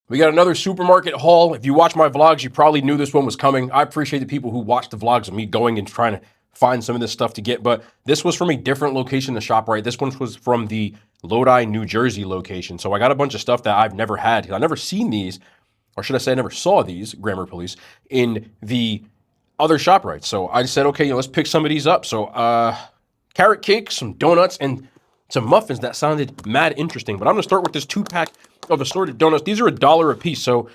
We got another supermarket haul. If you watch my vlogs, you probably knew this one was coming. I appreciate the people who watch the vlogs of me going and trying to find some of this stuff to get, but this was from a different location than ShopRite. This one was from the Lodi, New Jersey location. So I got a bunch of stuff that I've never had. I've never seen these, or should I say I never saw these, grammar police, in the other ShopRite. So I said, okay, let's pick some of these up. So carrot cake, some donuts, and some muffins. That sounded mad interesting. But I'm going to start with this 2-pack of assorted donuts. These are $1 a piece. So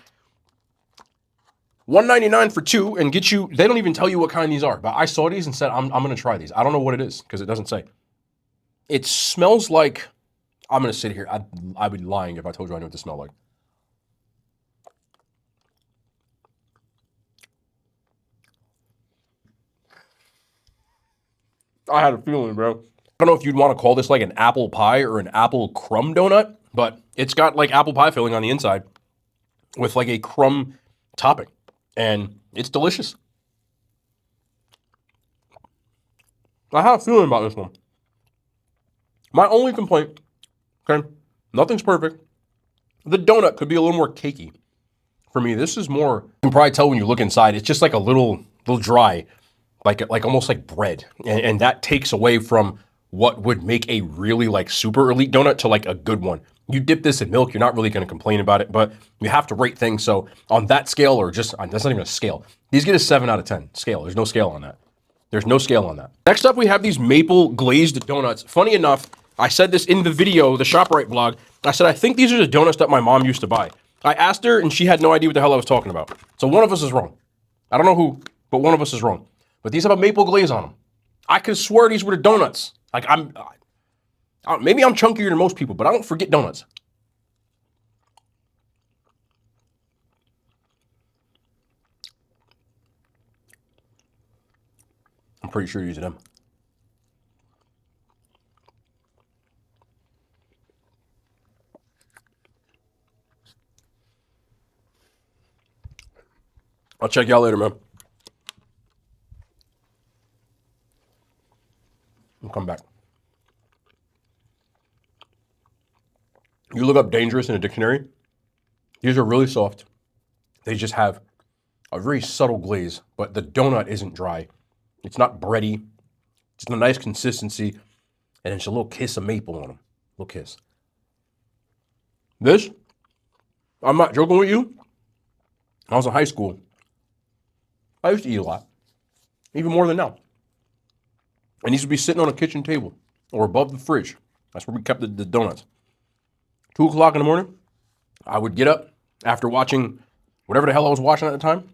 $1.99 for 2 and get you, they don't even tell you what kind these are. But I saw these and said, I'm going to try these. I don't know what it is because it doesn't say. It smells like, I'm going to sit here. I'd be lying if I told you I knew what this smelled like. I had a feeling, bro. I don't know if you'd want to call this like an apple pie or an apple crumb donut, but it's got like apple pie filling on the inside with like a crumb topping, and it's delicious. I have a feeling about this one. My only complaint, okay, nothing's perfect. The donut could be a little more cakey. For me, this is more, you can probably tell when you look inside, it's just like a little dry, like almost like bread. And that takes away from what would make a really like super elite donut to like a good one. You dip this in milk, you're not really going to complain about it, but you have to rate things. So on that scale, or just, that's not even a scale. These get a 7 out of 10 scale. There's no scale on that. There's no scale on that. Next up, we have these maple glazed donuts. Funny enough, I said this in the video, the ShopRite vlog. I said, I think these are the donuts that my mom used to buy. I asked her and she had no idea what the hell I was talking about. So one of us is wrong. I don't know who, but one of us is wrong. But these have a maple glaze on them. I could swear these were the donuts. Like maybe I'm chunkier than most people, but I don't forget donuts. I'm pretty sure these are them. I'll check y'all later, man. I'll come back. You look up dangerous in a dictionary. These are really soft. They just have a very subtle glaze, but the donut isn't dry. It's not bready. It's a nice consistency, and it's a little kiss of maple on them. Little kiss. This, I'm not joking with you. I was in high school. I used to eat a lot, even more than now. And these would be sitting on a kitchen table or above the fridge. That's where we kept the donuts. 2 o'clock in the morning, I would get up after watching whatever the hell I was watching at the time,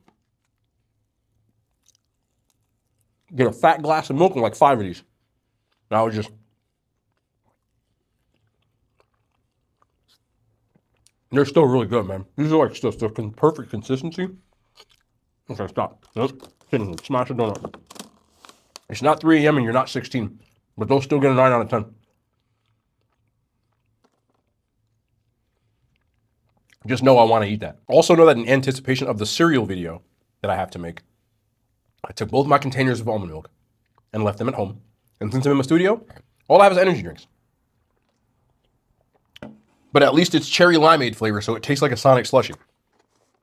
get a fat glass of milk and like 5 of these. And I would just, they're still really good, man. These are like still perfect consistency. Okay, stop. Nope. Smash a donut. It's not 3 a.m. and you're not 16, but they'll still get a 9 out of 10. Just know I want to eat that. Also know that in anticipation of the cereal video that I have to make, I took both my containers of almond milk and left them at home. And since I'm in my studio, all I have is energy drinks. But at least it's cherry limeade flavor, so it tastes like a Sonic slushie.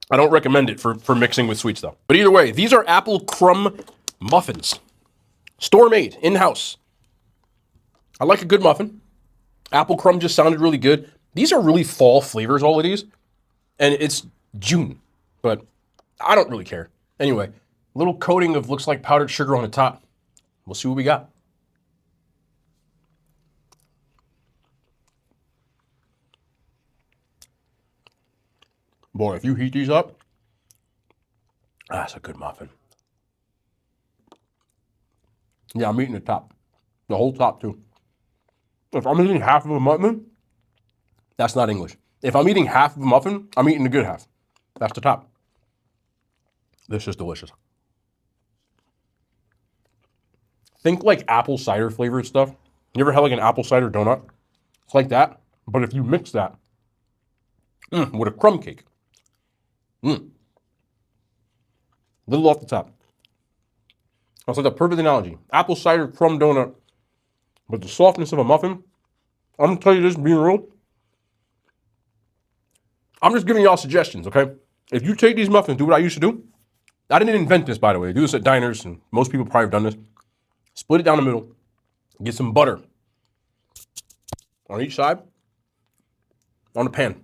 I don't recommend it for mixing with sweets, though. But either way, these are apple crumb muffins. Store-made, in-house. I like a good muffin. Apple crumb just sounded really good. These are really fall flavors, all of these. And it's June, but I don't really care. Anyway, little coating of looks like powdered sugar on the top. We'll see what we got. Boy, if you heat these up, that's a good muffin. Yeah, I'm eating the top. The whole top, too. If I'm eating half of a muffin, that's not English. If I'm eating half of a muffin, I'm eating the good half. That's the top. This is delicious. Think like apple cider flavored stuff. You ever had like an apple cider donut? It's like that, but if you mix that with a crumb cake, little off the top. That's like a perfect analogy. Apple cider crumb donut, but the softness of a muffin. I'm gonna tell you this, being real. I'm just giving y'all suggestions, okay? If you take these muffins, do what I used to do. I didn't invent this, by the way. I do this at diners, and most people probably have done this. Split it down the middle. Get some butter on each side on the pan.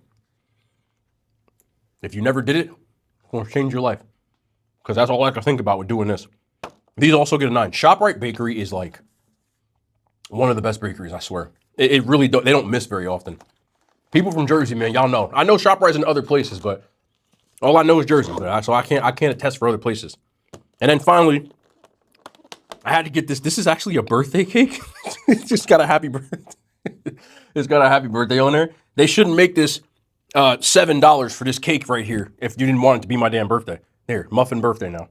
If you never did it, it's going to change your life. Because that's all I can think about with doing this. These also get a 9. ShopRite Bakery is like one of the best bakeries, I swear. It really don't, they don't miss very often. People from Jersey, man, y'all know. I know ShopRite's in other places, but all I know is Jersey. So I can't attest for other places. And then finally, I had to get this. This is actually a birthday cake. It's just got a happy birthday. It's got a happy birthday on there. They shouldn't make this $7 for this cake right here if you didn't want it to be my damn birthday. Here, muffin birthday now.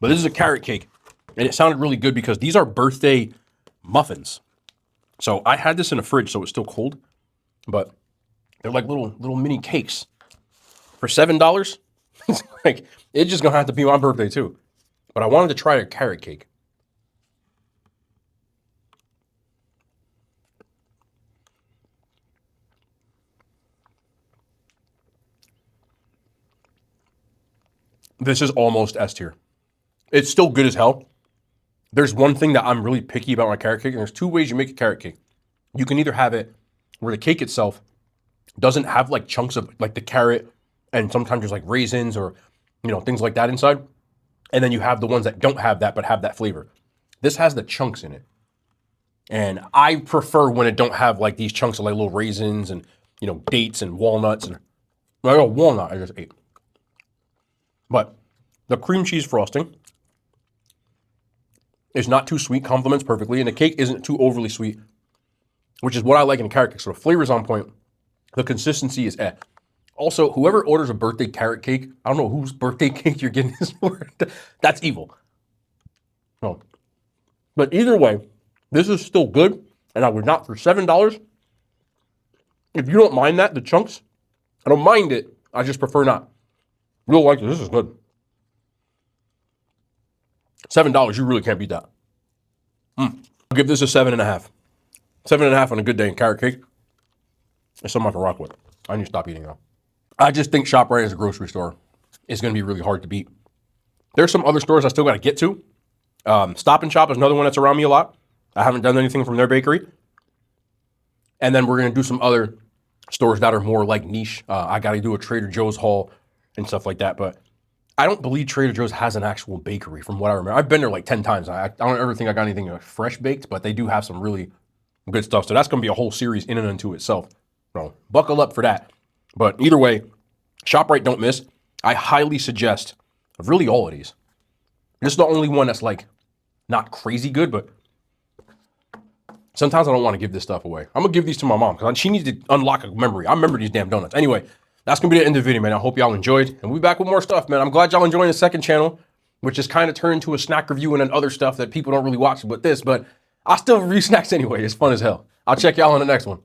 But this is a carrot cake. And it sounded really good because these are birthday muffins. So I had this in the fridge, so it's still cold. But they're like little mini cakes. For $7, like, it's just going to have to be my birthday too. But I wanted to try a carrot cake. This is almost S tier. It's still good as hell. There's one thing that I'm really picky about my carrot cake, and there's 2 ways you make a carrot cake. You can either have it where the cake itself doesn't have like chunks of like the carrot, and sometimes there's like raisins or, you know, things like that inside. And then you have the ones that don't have that but have that flavor. This has the chunks in it. And I prefer when it don't have like these chunks of like little raisins and, you know, dates and walnuts. And I got walnut I just ate. But the cream cheese frosting is not too sweet, complements perfectly, and the cake isn't too overly sweet, which is what I like in a carrot cake. So the flavor's on point. The consistency is eh. Also, whoever orders a birthday carrot cake, I don't know whose birthday cake you're getting this for. That's evil. No. But either way, this is still good, and I would not for $7. If you don't mind that, the chunks, I don't mind it. I just prefer not. Real like this. This is good. $7, you really can't beat that. I'll give this a 7.5. 7.5 on a good day in carrot cake. It's something I can rock with. I need to stop eating now. I just think ShopRite as a grocery store is going to be really hard to beat. There's some other stores I still got to get to. Stop and Shop is another one that's around me a lot. I haven't done anything from their bakery. And then we're going to do some other stores that are more like niche. I got to do a Trader Joe's haul and stuff like that. But I don't believe Trader Joe's has an actual bakery from what I remember. I've been there like 10 times. I don't ever think I got anything fresh baked, but they do have some really good stuff. So that's going to be a whole series in and unto itself. So buckle up for that. But either way, ShopRite don't miss. I highly suggest of really all of these. This is the only one that's like not crazy good, but sometimes I don't want to give this stuff away. I'm going to give these to my mom because she needs to unlock a memory. I remember these damn donuts. Anyway, that's going to be the end of the video, man. I hope y'all enjoyed. And we'll be back with more stuff, man. I'm glad y'all enjoying the second channel, which is kind of turned into a snack review and then other stuff that people don't really watch with this, but I still review snacks anyway. It's fun as hell. I'll check y'all on the next one.